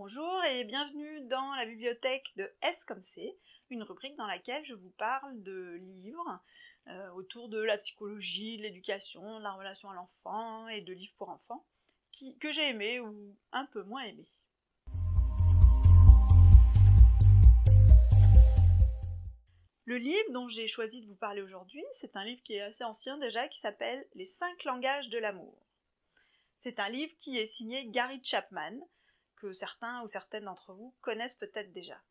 Bonjour et bienvenue dans la bibliothèque de S comme C, une rubrique dans laquelle je vous parle de livres autour de la psychologie, de l'éducation, de la relation à l'enfant et de livres pour enfants que j'ai aimés ou un peu moins aimés. Le livre dont j'ai choisi de vous parler aujourd'hui, c'est un livre qui est assez ancien déjà, qui s'appelle « Les 5 langages de l'amour ». C'est un livre qui est signé Gary Chapman, que certains ou certaines d'entre vous connaissent peut-être déjà.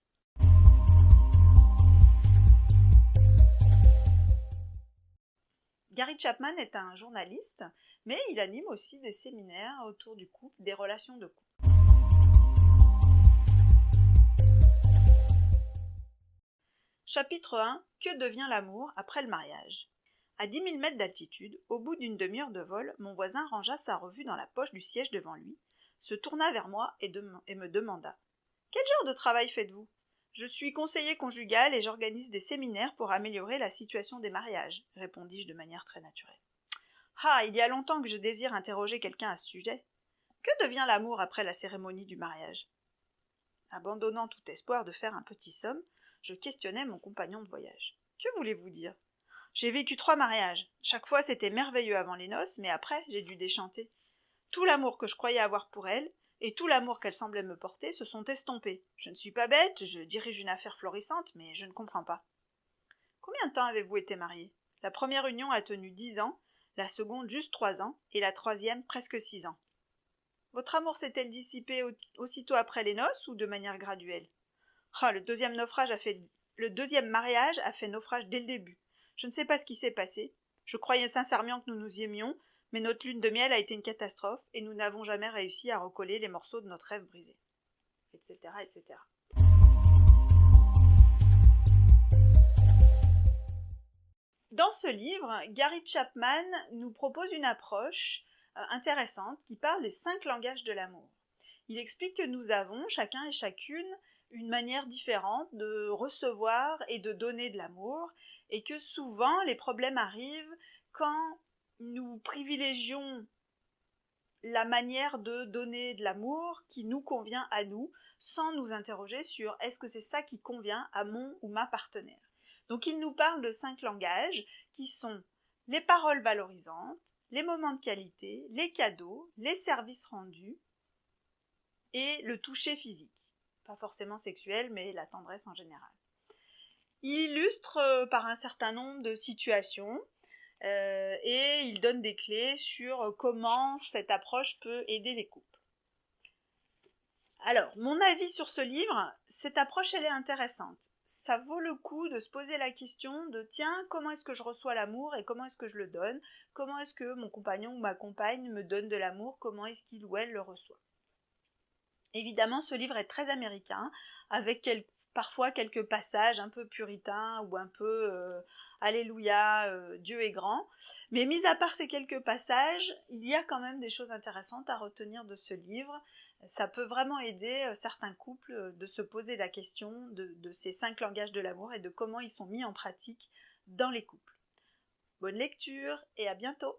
Gary Chapman est un journaliste, mais il anime aussi des séminaires autour du couple, des relations de couple. Chapitre 1. Que devient l'amour après le mariage ? À 10 000 mètres d'altitude, au bout d'une demi-heure de vol, mon voisin rangea sa revue dans la poche du siège devant lui, se tourna vers moi et me demanda « Quel genre de travail faites-vous ? » « Je suis conseiller conjugal et j'organise des séminaires pour améliorer la situation des mariages, répondis-je de manière très naturelle. Ah, il y a longtemps que je désire interroger quelqu'un à ce sujet. Que devient l'amour après la cérémonie du mariage ? Abandonnant tout espoir de faire un petit somme, je questionnai mon compagnon de voyage. Que voulez-vous dire ? J'ai vécu 3 mariages. Chaque fois c'était merveilleux avant les noces, mais après j'ai dû déchanter. Tout l'amour que je croyais avoir pour elle, et tout l'amour qu'elle semblait me porter se sont estompés. Je ne suis pas bête, je dirige une affaire florissante, mais je ne comprends pas. Combien de temps avez-vous été mariés ? La première union a tenu 10 ans, la seconde juste 3 ans, et la troisième presque 6 ans. Votre amour s'est-elle dissipé aussitôt après les noces ou de manière graduelle ? Le deuxième mariage a fait naufrage dès le début. Je ne sais pas ce qui s'est passé. Je croyais sincèrement que nous nous aimions, mais notre lune de miel a été une catastrophe et nous n'avons jamais réussi à recoller les morceaux de notre rêve brisé. Etc., etc. Dans ce livre, Gary Chapman nous propose une approche intéressante qui parle des 5 langages de l'amour. Il explique que nous avons, chacun et chacune, une manière différente de recevoir et de donner de l'amour, et que souvent les problèmes arrivent quand nous privilégions la manière de donner de l'amour qui nous convient à nous, sans nous interroger sur est-ce que c'est ça qui convient à mon ou ma partenaire. Donc il nous parle de 5 langages qui sont les paroles valorisantes, les moments de qualité, les cadeaux, les services rendus et le toucher physique. Pas forcément sexuel, mais la tendresse en général. Il illustre par un certain nombre de situations et il donne des clés sur comment cette approche peut aider les couples. Alors, mon avis sur ce livre, cette approche elle est intéressante. Ça vaut le coup de se poser la question de tiens, comment est-ce que je reçois l'amour et comment est-ce que je le donne ? Comment est-ce que mon compagnon ou ma compagne me donne de l'amour ? Comment est-ce qu'il ou elle le reçoit ? Évidemment, ce livre est très américain, avec parfois quelques passages un peu puritains ou un peu Alléluia, Dieu est grand. Mais mis à part ces quelques passages, il y a quand même des choses intéressantes à retenir de ce livre. Ça peut vraiment aider certains couples de se poser la question de ces 5 langages de l'amour et de comment ils sont mis en pratique dans les couples. Bonne lecture et à bientôt!